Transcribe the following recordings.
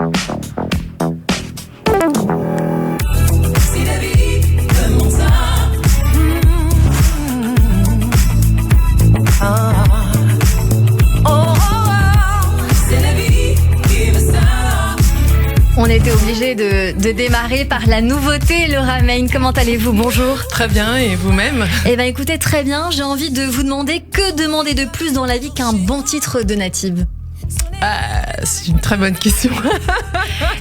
On était obligé de démarrer par la nouveauté, Laura Main. Comment allez-vous? Bonjour. Très bien, et vous-même? Eh bien écoutez, très bien. J'ai envie de vous demander, que demander de plus dans la vie qu'un bon titre de Native? C'est une très bonne question.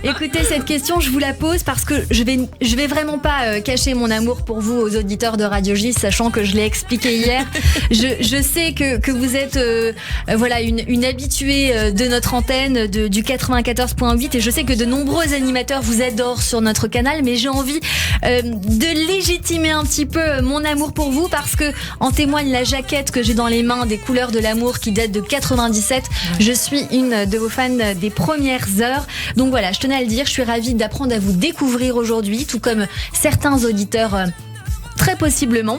Écoutez, cette question, je vous la pose parce que je vais vraiment pas cacher mon amour pour vous aux auditeurs de Radio J, sachant que je l'ai expliqué hier. Je sais que vous êtes voilà une habituée de notre antenne du 94.8, et je sais que de nombreux animateurs vous adorent sur notre canal, mais j'ai envie de légitimer un petit peu mon amour pour vous, parce que en témoigne la jaquette que j'ai dans les mains des couleurs de l'amour qui date de 97. Je suis une de vos fans des premières heures. Donc voilà, je tenais à le dire, je suis ravie d'apprendre à vous découvrir aujourd'hui, tout comme certains auditeurs très possiblement.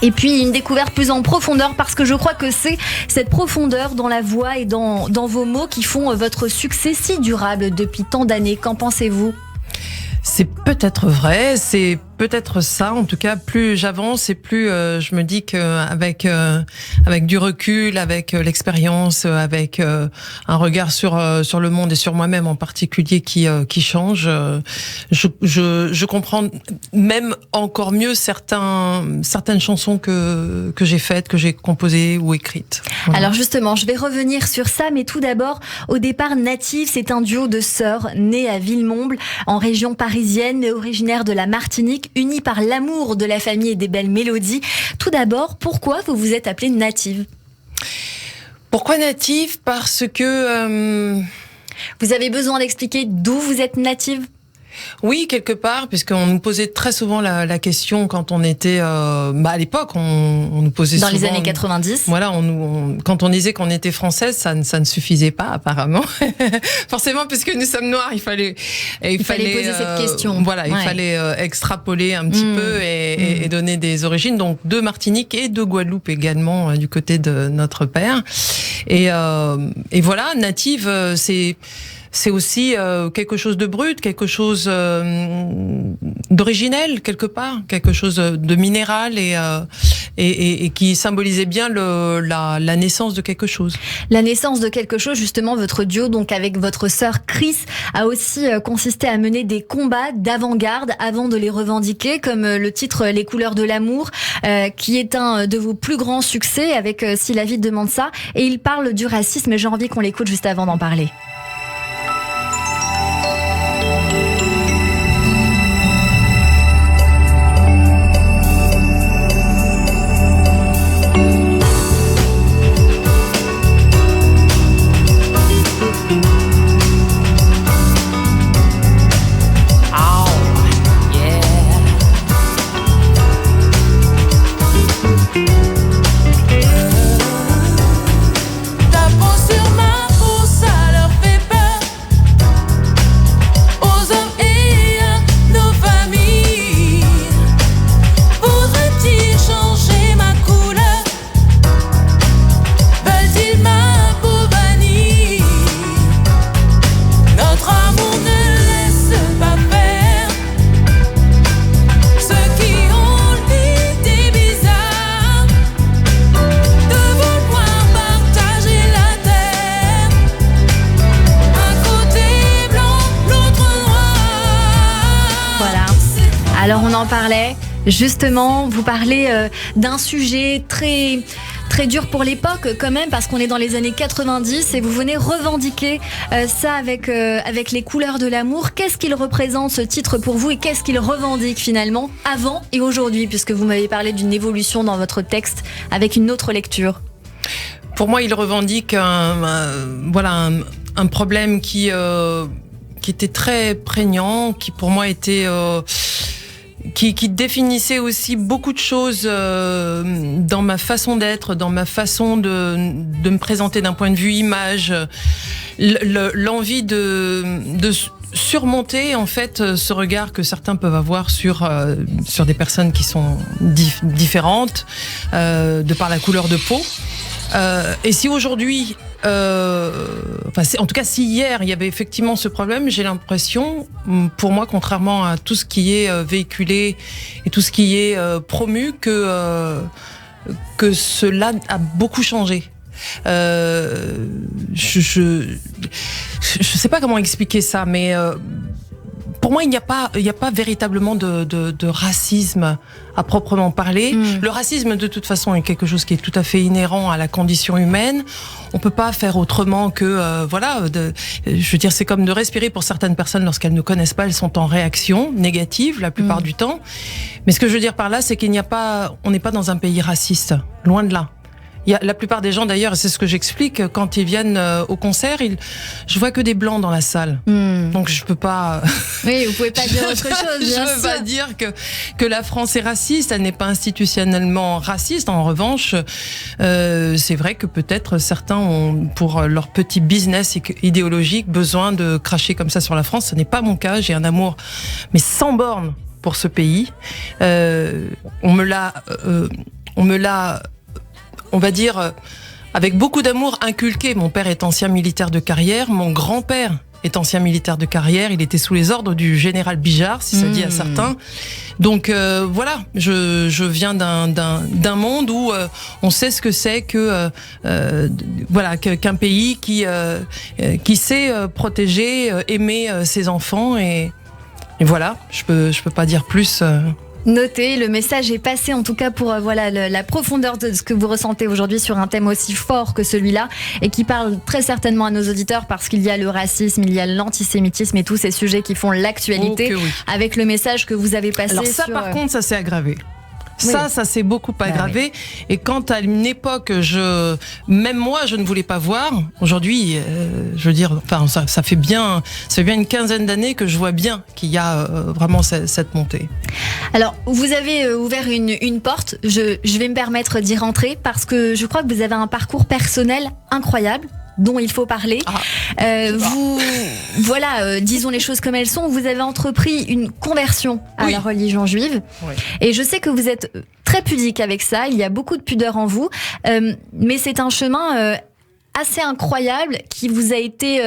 Et puis une découverte plus en profondeur, parce que je crois que c'est cette profondeur dans la voix et dans vos mots qui font votre succès si durable depuis tant d'années. Qu'en pensez-vous ? C'est peut-être vrai, c'est peut-être ça. En tout cas, plus j'avance et plus je me dis qu'avec du recul, avec l'expérience, avec un regard sur le monde et sur moi-même en particulier qui change, je comprends même encore mieux certaines chansons que j'ai faites, que j'ai composées ou écrites. Voilà. Alors justement, je vais revenir sur ça, mais tout d'abord, au départ, Native, c'est un duo de sœurs nées à Villemomble, en région parisienne, mais originaire de la Martinique, unis par l'amour de la famille et des belles mélodies. Tout d'abord, pourquoi vous vous êtes appelée Native ? Pourquoi Native ? Parce que... Vous avez besoin d'expliquer d'où vous êtes Native ? Oui, quelque part, puisqu'on nous posait très souvent la question quand on était... à l'époque, on nous posait souvent... Dans les années 90. Voilà, quand on disait qu'on était française, ça ne suffisait pas, apparemment. Forcément, puisque nous sommes noirs, il fallait poser cette question. Voilà, il fallait extrapoler un petit peu et donner des origines. Donc, de Martinique et de Guadeloupe également, du côté de notre père. Et voilà, Native, c'est aussi quelque chose de brut, quelque chose d'originel quelque part, quelque chose de minéral et qui symbolisait bien la naissance de quelque chose. La naissance de quelque chose, justement, votre duo donc avec votre sœur Chris a aussi consisté à mener des combats d'avant-garde avant de les revendiquer, comme le titre Les couleurs de l'amour, qui est un de vos plus grands succès avec Si la vie demande ça, et il parle du racisme, et j'ai envie qu'on l'écoute juste avant d'en parler. Alors on en parlait, justement, vous parlez d'un sujet très, très dur pour l'époque quand même, parce qu'on est dans les années 90 et vous venez revendiquer ça avec les couleurs de l'amour. Qu'est-ce qu'il représente, ce titre, pour vous, et qu'est-ce qu'il revendique finalement avant et aujourd'hui, puisque vous m'avez parlé d'une évolution dans votre texte avec une autre lecture? Pour moi, il revendique un problème qui était très prégnant, qui pour moi était... Qui définissait aussi beaucoup de choses dans ma façon d'être, dans ma façon de me présenter d'un point de vue image, l'envie de surmonter en fait ce regard que certains peuvent avoir sur des personnes qui sont différentes de par la couleur de peau. Et si aujourd'hui en tout cas, si hier il y avait effectivement ce problème, j'ai l'impression, pour moi, contrairement à tout ce qui est véhiculé et tout ce qui est promu, que cela a beaucoup changé. Je sais pas comment expliquer ça, mais pour moi, il n'y a pas véritablement de racisme à proprement parler. Le racisme, de toute façon, est quelque chose qui est tout à fait inhérent à la condition humaine. On peut pas faire autrement que, je veux dire, c'est comme de respirer pour certaines personnes lorsqu'elles ne connaissent pas, elles sont en réaction négative la plupart du temps. Mais ce que je veux dire par là, c'est on n'est pas dans un pays raciste, loin de là. La plupart des gens, d'ailleurs, et c'est ce que j'explique, quand ils viennent au concert, je vois que des blancs dans la salle. Donc je peux pas. Oui, vous pouvez pas dire autre chose. Je peux pas dire que la France est raciste. Elle n'est pas institutionnellement raciste. En revanche, c'est vrai que peut-être certains ont, pour leur petit business idéologique, besoin de cracher comme ça sur la France. Ce n'est pas mon cas. J'ai un amour, mais sans borne, pour ce pays. On me l'a, on va dire, avec beaucoup d'amour inculqué. Mon père est ancien militaire de carrière, mon grand-père est ancien militaire de carrière, il était sous les ordres du général Bijard, si ça dit à certains. Donc voilà, je viens d'un monde où on sait ce que c'est que qu'un pays qui sait protéger, aimer ses enfants et voilà, je peux pas dire plus. Notez, le message est passé en tout cas pour la profondeur de ce que vous ressentez aujourd'hui sur un thème aussi fort que celui-là et qui parle très certainement à nos auditeurs parce qu'il y a le racisme, il y a l'antisémitisme et tous ces sujets qui font l'actualité avec le message que vous avez passé. Alors ça par contre, ça s'est aggravé. Ça s'est beaucoup aggravé. Et quand à une époque, même moi, je ne voulais pas voir. Aujourd'hui, je veux dire, enfin, ça fait bien une quinzaine d'années que je vois bien qu'il y a vraiment cette montée. Alors, vous avez ouvert une porte. Je vais me permettre d'y rentrer parce que je crois que vous avez un parcours personnel incroyable dont il faut parler. Disons les choses comme elles sont. Vous avez entrepris une conversion à la religion juive. Oui. Et je sais que vous êtes très pudique avec ça. Il y a beaucoup de pudeur en vous. Mais c'est un chemin assez incroyable qui vous a été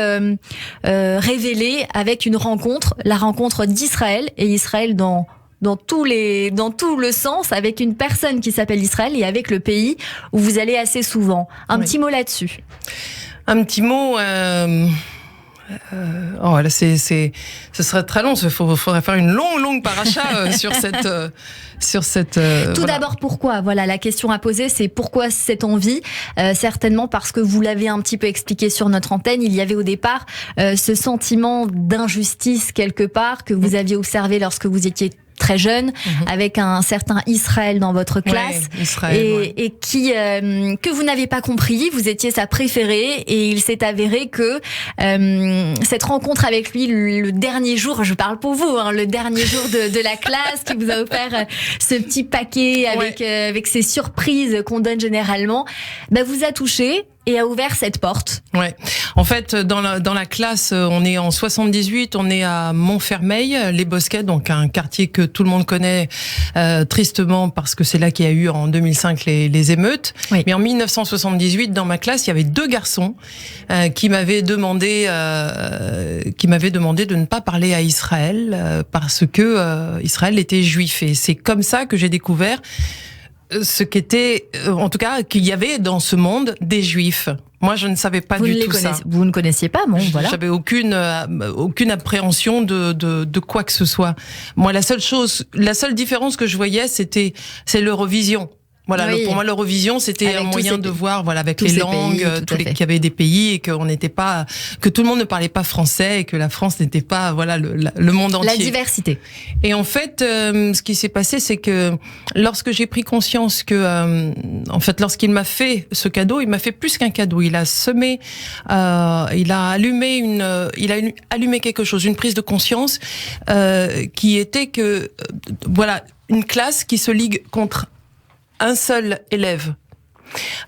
révélé avec une rencontre, la rencontre d'Israël. Et Israël dans tout le sens, avec une personne qui s'appelle Israël et avec le pays où vous allez assez souvent. Un petit mot là-dessus. Un petit mot. Ce serait très long. Il faudrait faire une longue paracha sur cette. Tout d'abord, pourquoi ? Voilà, la question à poser, c'est pourquoi cette envie ? Certainement parce que vous l'avez un petit peu expliqué sur notre antenne. Il y avait au départ ce sentiment d'injustice quelque part que vous aviez observé lorsque vous étiez très jeune, avec un certain Israël dans votre classe, et qui que vous n'avez pas compris, vous étiez sa préférée, et il s'est avéré que cette rencontre avec lui, le dernier jour, je parle pour vous, le dernier jour de la classe, qui vous a offert ce petit paquet avec ces surprises qu'on donne généralement, vous a touché et a ouvert cette porte. Ouais. En fait, dans la classe, on est en 78, on est à Montfermeil, les Bosquets, donc un quartier que tout le monde connaît tristement parce que c'est là qu'il y a eu en 2005 les émeutes. Oui. Mais en 1978, dans ma classe, il y avait 2 garçons qui m'avaient demandé de ne pas parler à Israël parce que Israël était juif. Et c'est comme ça que j'ai découvert ce qu'était, en tout cas, qu'il y avait dans ce monde des juifs. Moi, je ne savais pas du tout ça. Vous ne connaissiez pas, bon, voilà. J'avais aucune appréhension de quoi que ce soit. Moi, la seule différence que je voyais, c'est l'Eurovision. Voilà, pour moi, l'Eurovision, c'était un moyen de voir, avec les langues, qu'il y avait des pays et que tout le monde ne parlait pas français et que la France n'était pas, le monde entier. La diversité. Et en fait, ce qui s'est passé, c'est que lorsque j'ai pris conscience que, lorsqu'il m'a fait ce cadeau, il m'a fait plus qu'un cadeau. Il a semé, il a allumé quelque chose, une prise de conscience, qui était que, une classe qui se ligue contre un seul élève.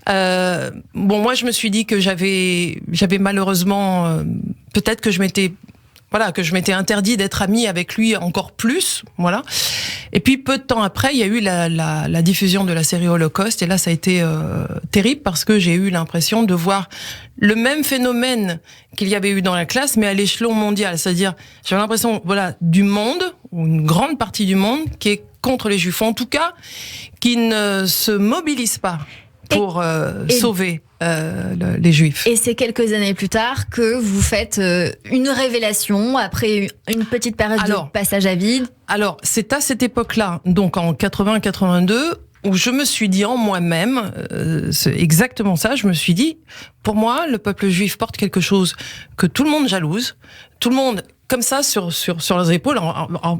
Moi, je me suis dit que j'avais malheureusement, peut-être que je m'étais interdit d'être amie avec lui encore plus, voilà. Et puis peu de temps après, il y a eu la diffusion de la série Holocauste, et là ça a été terrible parce que j'ai eu l'impression de voir le même phénomène qu'il y avait eu dans la classe, mais à l'échelon mondial. C'est-à-dire, j'avais l'impression, voilà, du monde, ou une grande partie du monde, qui est contre les Juifs, en tout cas, qui ne se mobilise pas pour sauver les Juifs. Et c'est quelques années plus tard que vous faites une révélation après une petite période de passage à vide. Alors, c'est à cette époque-là, donc en 80-82, où je me suis dit en moi-même, c'est exactement ça, je me suis dit, pour moi, le peuple juif porte quelque chose que tout le monde jalouse, tout le monde comme ça sur leurs épaules.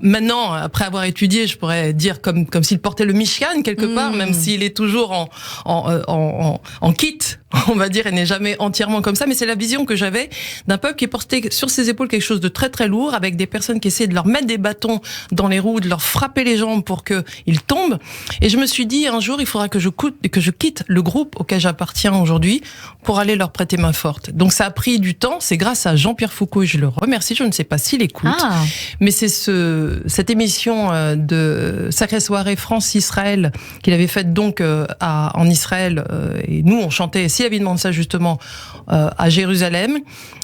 Maintenant, après avoir étudié, je pourrais dire comme s'il portait le Mishkan quelque part, même s'il est toujours en kit, on va dire, et n'est jamais entièrement comme ça. Mais c'est la vision que j'avais d'un peuple qui portait sur ses épaules quelque chose de très très lourd, avec des personnes qui essayaient de leur mettre des bâtons dans les roues, de leur frapper les jambes pour qu'ils tombent. Et je me suis dit, un jour, il faudra que je quitte le groupe auquel j'appartiens aujourd'hui pour aller leur prêter main forte. Donc ça a pris du temps. C'est grâce à Jean-Pierre Foucault, et je le remercie. Je ne sais pas s'il écoute, mais c'est cette émission de Sacrée Soirée France-Israël qu'il avait faite donc en Israël, et nous on chantait si avidement de ça justement à Jérusalem,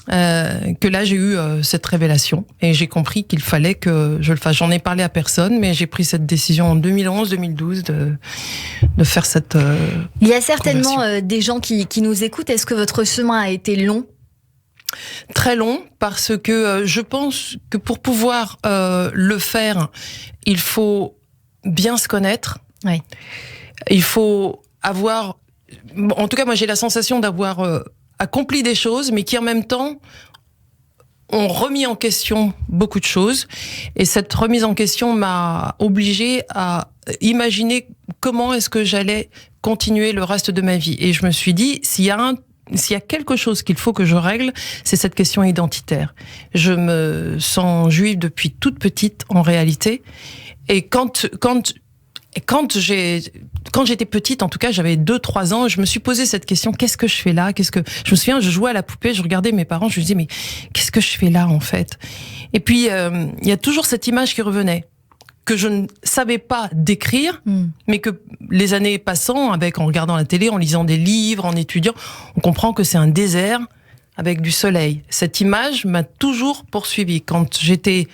que là j'ai eu cette révélation et j'ai compris qu'il fallait que je le fasse. J'en ai parlé à personne, mais j'ai pris cette décision en 2011-2012 de faire cette Il y a certainement des gens qui nous écoutent. Est-ce que votre chemin a été long ? Très long, parce que je pense que pour pouvoir le faire, il faut bien se connaître. Oui. Il faut avoir... En tout cas, moi, j'ai la sensation d'avoir accompli des choses, mais qui, en même temps, ont remis en question beaucoup de choses. Et cette remise en question m'a obligée à imaginer comment est-ce que j'allais continuer le reste de ma vie. Et je me suis dit, s'il y a quelque chose qu'il faut que je règle, c'est cette question identitaire. Je me sens juive depuis toute petite, en réalité. Et quand j'étais petite, en tout cas, j'avais 2-3 ans, je me suis posé cette question, qu'est-ce que je fais là? Je me souviens, je jouais à la poupée, je regardais mes parents, je me disais, mais qu'est-ce que je fais là, en fait? Et puis, il y a toujours cette image qui revenait, que je ne savais pas décrire, mais que les années passant, en regardant la télé, en lisant des livres, en étudiant, on comprend que c'est un désert avec du soleil. Cette image m'a toujours poursuivie. Quand j'étais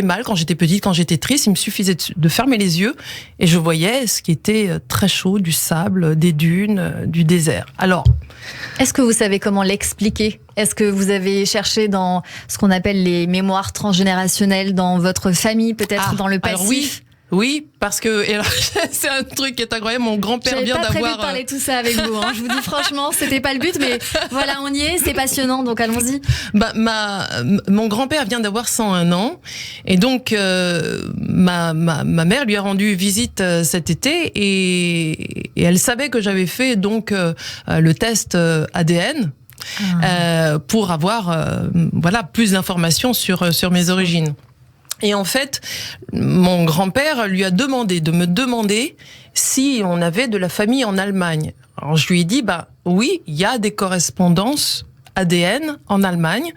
mal, quand j'étais petite, quand j'étais triste, il me suffisait de fermer les yeux et je voyais ce qui était très chaud, du sable, des dunes, du désert. Alors, est-ce que vous savez comment l'expliquer? Est-ce que vous avez cherché dans ce qu'on appelle les mémoires transgénérationnelles dans votre famille, peut-être dans le passif? Oui, parce que c'est un truc qui est incroyable. Mon grand-père vient d'avoir... J'avais pas prévu de parler tout ça avec vous. Hein. Je vous dis franchement, c'était pas le but, mais voilà, on y est, c'est passionnant, donc allons-y. Mon grand-père vient d'avoir 101 ans, et donc ma mère lui a rendu visite cet été, et elle savait que j'avais fait donc le test ADN. Pour avoir plus d'informations sur mes origines. Et en fait, mon grand-père lui a demandé de me demander si on avait de la famille en Allemagne. Alors je lui ai dit, oui, il y a des correspondances ADN en Allemagne.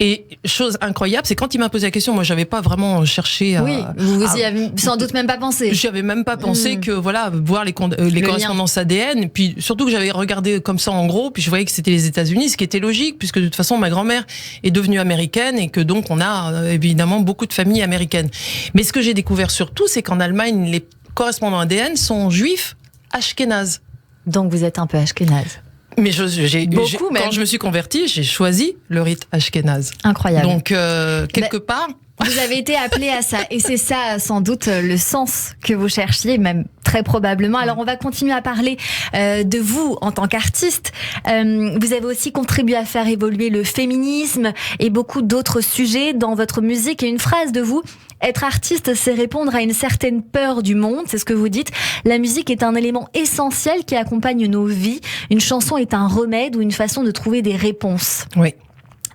Et chose incroyable, c'est quand il m'a posé la question, moi j'avais pas vraiment cherché à... Oui, vous y avez sans doute même pas pensé. J'y avais même pas pensé que voir les correspondances ADN, et puis surtout que j'avais regardé comme ça en gros, puis je voyais que c'était les États-Unis, ce qui était logique, puisque de toute façon ma grand-mère est devenue américaine et que donc on a évidemment beaucoup de familles américaines. Mais ce que j'ai découvert surtout, c'est qu'en Allemagne, les correspondants ADN sont juifs ashkénazes. Donc vous êtes un peu ashkénaze. Mais quand je me suis convertie, j'ai choisi le rite ashkénaze. Incroyable. Donc, quelque part... Vous avez été appelé à ça, et c'est ça sans doute le sens que vous cherchiez, même très probablement. Alors on va continuer à parler de vous en tant qu'artiste. Vous avez aussi contribué à faire évoluer le féminisme et beaucoup d'autres sujets dans votre musique. Et une phrase de vous: être artiste, c'est répondre à une certaine peur du monde, c'est ce que vous dites. La musique est un élément essentiel qui accompagne nos vies. Une chanson est un remède ou une façon de trouver des réponses. Oui.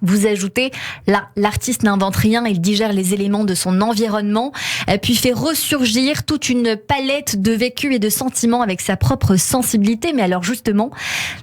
Vous ajoutez, l'artiste n'invente rien, il digère les éléments de son environnement, puis fait ressurgir toute une palette de vécus et de sentiments avec sa propre sensibilité. Mais alors justement,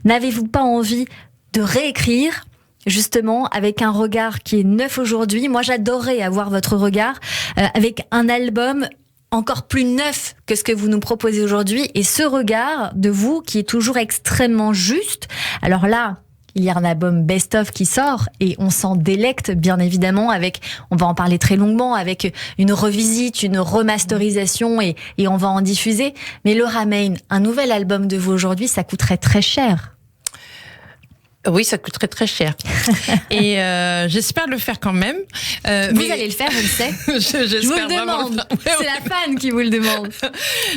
n'avez-vous pas envie de réécrire, justement, avec un regard qui est neuf aujourd'hui. Moi, j'adorerais avoir votre regard avec un album encore plus neuf que ce que vous nous proposez aujourd'hui, et ce regard de vous qui est toujours extrêmement juste. Alors là, il y a un album best-of qui sort et on s'en délecte bien évidemment avec, on va en parler très longuement, avec une revisite, une remasterisation et on va en diffuser. Mais Laura Main, un nouvel album de vous aujourd'hui, ça coûterait très cher. Oui, ça coûterait très cher. Et j'espère le faire quand même. Vous allez le faire, je le sais. Je vous le demande. C'est la fan qui vous le demande.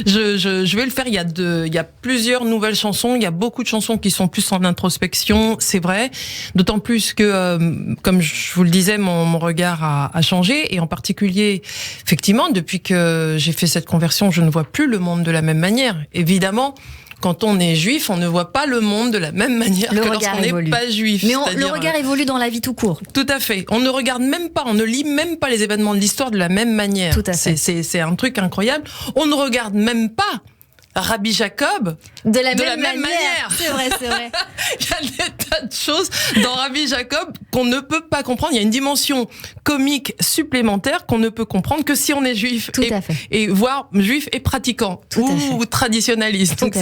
Je vais le faire. Il y a plusieurs nouvelles chansons. Il y a beaucoup de chansons qui sont plus en introspection, c'est vrai. D'autant plus que, comme je vous le disais, mon regard a changé. Et en particulier, effectivement, depuis que j'ai fait cette conversion, je ne vois plus le monde de la même manière. Évidemment, quand on est juif, on ne voit pas le monde de la même manière que lorsqu'on n'est pas juif. Mais le regard évolue dans la vie tout court. Tout à fait. On ne regarde même pas, on ne lit même pas les événements de l'histoire de la même manière. Tout à fait. C'est un truc incroyable. On ne regarde même pas Rabbi Jacob de la même manière. C'est vrai. Il y a des tas de choses dans Rabbi Jacob qu'on ne peut pas comprendre. Il y a une dimension comique supplémentaire qu'on ne peut comprendre que si on est juif. Tout à fait. Et voire juif et pratiquant ou traditionnaliste. Donc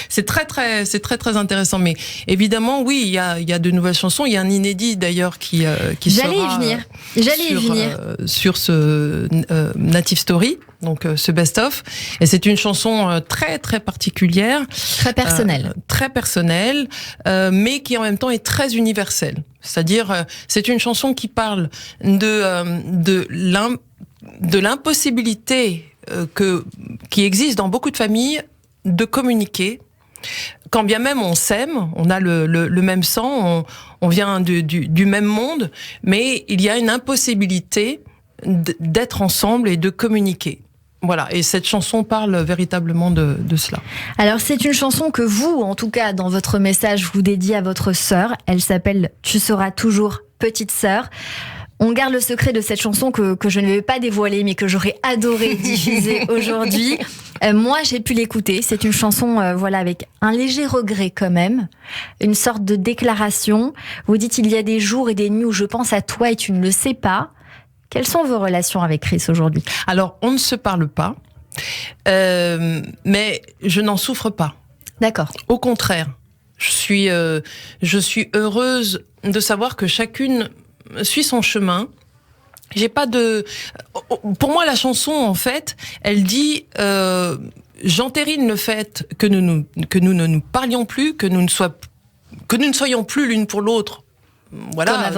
c'est très intéressant. Mais évidemment, oui, il y a de nouvelles chansons. Il y a un inédit d'ailleurs qui sera. J'allais y venir. Sur ce Native Story. Donc ce best-of, et c'est une chanson très particulière, très personnelle, mais qui en même temps est très universelle. C'est-à-dire, c'est une chanson qui parle de l'impossibilité qui existe dans beaucoup de familles de communiquer. Quand bien même on s'aime, on a le même sang, on vient du même monde, mais il y a une impossibilité d'être ensemble et de communiquer. Voilà, et cette chanson parle véritablement de cela. Alors c'est une chanson que vous, en tout cas dans votre message, vous dédiez à votre sœur. Elle s'appelle « Tu seras toujours petite sœur ». On garde le secret de cette chanson que je ne vais pas dévoiler, mais que j'aurais adoré diffuser aujourd'hui. Moi, j'ai pu l'écouter. C'est une chanson, avec un léger regret quand même, une sorte de déclaration. Vous dites « Il y a des jours et des nuits où je pense à toi et tu ne le sais pas ». Quelles sont vos relations avec Chris aujourd'hui ? Alors, on ne se parle pas, mais je n'en souffre pas. D'accord. Au contraire, je suis heureuse de savoir que chacune suit son chemin. J'ai pas de. Pour moi, la chanson, en fait, elle dit. J'entérine le fait que nous ne nous parlions plus, que nous ne soyons plus l'une pour l'autre. Voilà,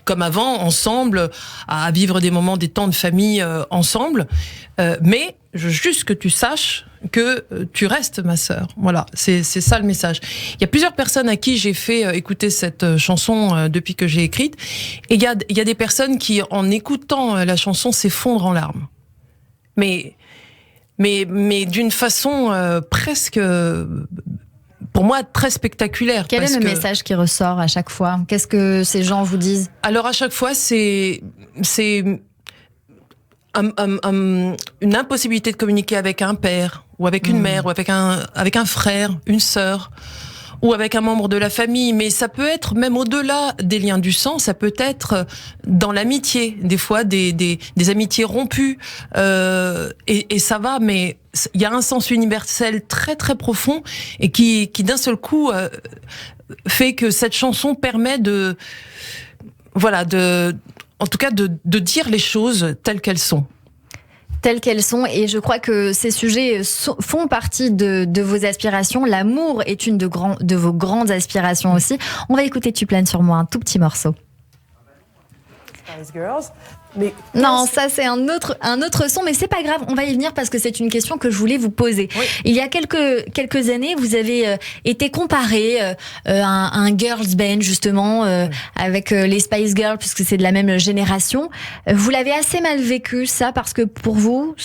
comme avant, ensemble, à vivre des moments, des temps de famille ensemble. Mais je veux juste que tu saches que tu restes ma sœur. Voilà, c'est ça le message. Il y a plusieurs personnes à qui j'ai fait écouter cette chanson depuis que j'ai écrite. Et il y a des personnes qui, en écoutant la chanson, s'effondrent en larmes. Mais d'une façon presque... pour moi, très spectaculaire. Quel est le message qui ressort à chaque fois ? Qu'est-ce que ces gens vous disent ? Alors, à chaque fois, c'est une impossibilité de communiquer avec un père, ou avec une mère, ou avec un frère, une sœur, ou avec un membre de la famille. Mais ça peut être même au-delà des liens du sang, ça peut être dans l'amitié. Des fois, des amitiés rompues. Et ça va, mais il y a un sens universel très très profond et qui d'un seul coup fait que cette chanson permet en tout cas de dire les choses telles qu'elles sont. Telles qu'elles sont, et je crois que ces sujets font partie de vos aspirations. L'amour est une de vos grandes aspirations aussi. On va écouter Tu planes sur moi, un tout petit morceau. Mais non, ça c'est un autre son, mais c'est pas grave, on va y venir parce que c'est une question que je voulais vous poser. Oui. Il y a quelques années, vous avez été comparé à un girls band justement avec les Spice Girls, puisque c'est de la même génération. Vous l'avez assez mal vécu ça, parce que pour vous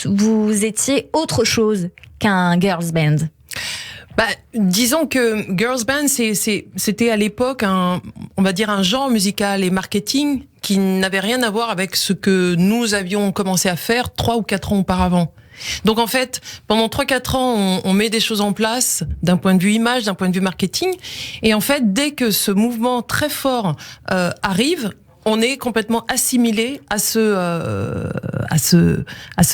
étiez autre chose qu'un girls band. Disons que girls band, c'était à l'époque on va dire un genre musical et marketing qui n'avait rien à voir avec ce que nous avions commencé à faire 3 ou 4 ans auparavant. Donc en fait, pendant 3-4 ans, on met des choses en place d'un point de vue image, d'un point de vue marketing. Et en fait, dès que ce mouvement très fort arrive, on est complètement assimilé à ce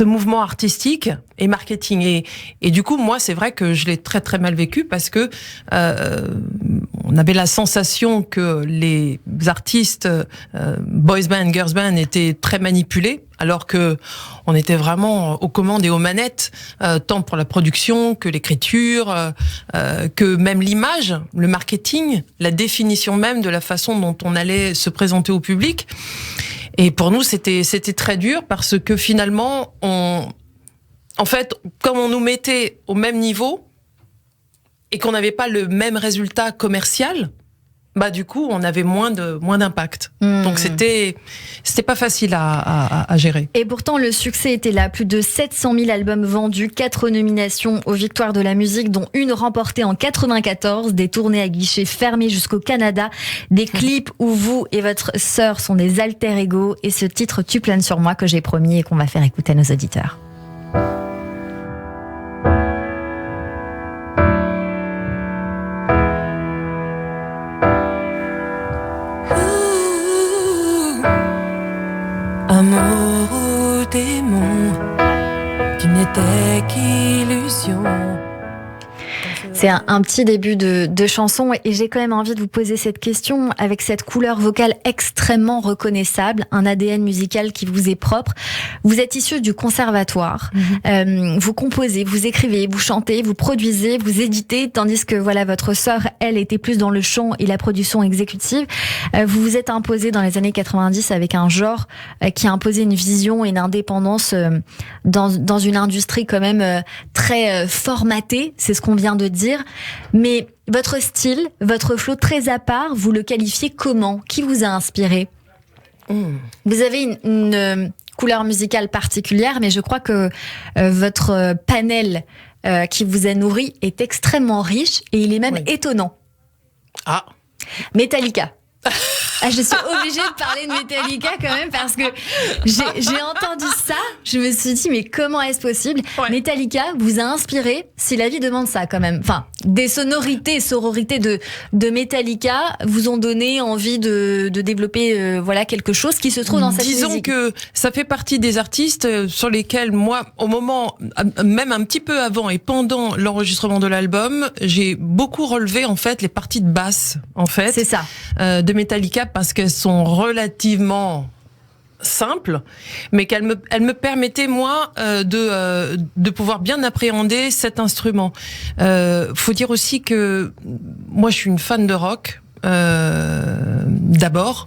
mouvement artistique et marketing. Et du coup, moi, c'est vrai que je l'ai très très mal vécu parce que on avait la sensation que les artistes boys band, girls band étaient très manipulés, alors que on était vraiment aux commandes et aux manettes, tant pour la production que l'écriture, que même l'image, le marketing, la définition même de la façon dont on allait se présenter au public. Et pour nous, c'était très dur parce que finalement, en fait, comme on nous mettait au même niveau et qu'on n'avait pas le même résultat commercial, bah du coup, on avait moins d'impact. Donc c'était pas facile à gérer. Et pourtant, le succès était là. Plus de 700 000 albums vendus, 4 nominations aux Victoires de la musique, dont une remportée en 94, des tournées à guichets fermés jusqu'au Canada, des clips où vous et votre sœur sont des alter ego, et ce titre Tu planes sur moi que j'ai promis et qu'on va faire écouter à nos auditeurs. Amour ou démon, tu n'étais qu'illusion. C'est un petit début de chanson et j'ai quand même envie de vous poser cette question avec cette couleur vocale extrêmement reconnaissable, un ADN musical qui vous est propre. Vous êtes issu du conservatoire, vous composez, vous écrivez, vous chantez, vous produisez, vous éditez, tandis que voilà votre sœur, elle, était plus dans le chant et la production exécutive. Vous vous êtes imposé dans les années 90 avec un genre qui a imposé une vision et une indépendance dans une industrie quand même très formatée, c'est ce qu'on vient de dire. Mais votre style, votre flow très à part, vous le qualifiez comment ? Qui vous a inspiré ? Vous avez une couleur musicale particulière, mais je crois que votre panel qui vous a nourri est extrêmement riche et il est même étonnant. Ah. Metallica. Je suis obligée de parler de Metallica quand même parce que j'ai entendu ça, je me suis dit mais comment est-ce possible ? Metallica vous a inspiré, si la vie demande ça quand même. Enfin, des sonorités, sororités de Metallica vous ont donné envie de développer voilà quelque chose qui se trouve dans cette musique. Disons que ça fait partie des artistes sur lesquels moi, au moment, même un petit peu avant et pendant l'enregistrement de l'album, j'ai beaucoup relevé en fait les parties de basse en fait. C'est ça. De Metallica parce qu'elles sont relativement simples, mais qu'elles me permettaient moi de pouvoir bien appréhender cet instrument. Faut dire aussi que moi je suis une fan de rock. D'abord,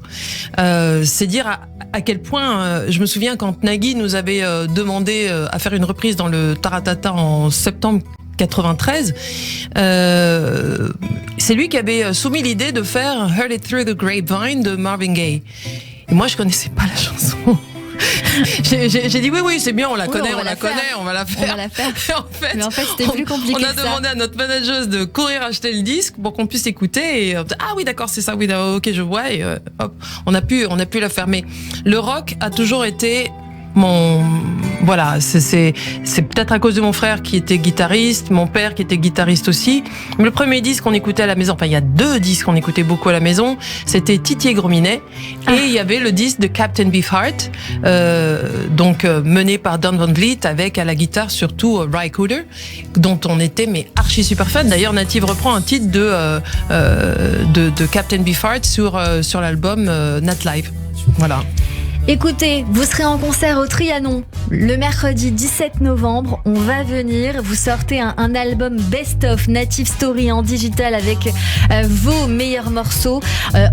c'est dire à quel point je me souviens quand Nagui nous avait demandé à faire une reprise dans le Taratata en septembre 93, c'est lui qui avait soumis l'idée de faire Heard It Through the Grapevine de Marvin Gaye. Et moi, je connaissais pas la chanson. J'ai dit oui, c'est bien, on la connaît, on va la faire. On va la faire. Mais en fait, c'était plus compliqué. On a demandé à notre manageuse de courir acheter le disque pour qu'on puisse écouter. Et ah oui, d'accord, c'est ça. Oui, ok, je vois. Et hop, on a pu la faire. Mais le rock a toujours été voilà, c'est peut-être à cause de mon frère qui était guitariste, mon père qui était guitariste aussi. Mais le premier disque qu'on écoutait à la maison, enfin il y a 2 disques qu'on écoutait beaucoup à la maison, c'était Titi et Grominet et il y avait le disque de Captain Beefheart, donc mené par Don Van Vliet avec à la guitare surtout Ry Cooder, dont on était mais archi super fan. D'ailleurs Native reprend un titre de Captain Beefheart sur l'album Nat Live. Voilà. Écoutez, vous serez en concert au Trianon le mercredi 17 novembre. On va venir. Vous sortez un album Best of Native Story en digital avec vos meilleurs morceaux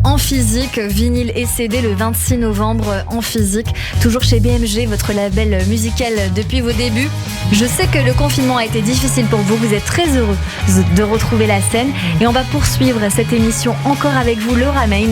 en physique, vinyle et CD le 26 novembre en physique. Toujours chez BMG, votre label musical depuis vos débuts. Je sais que le confinement a été difficile pour vous. Vous êtes très heureux de retrouver la scène. Et on va poursuivre cette émission encore avec vous, Laura Main.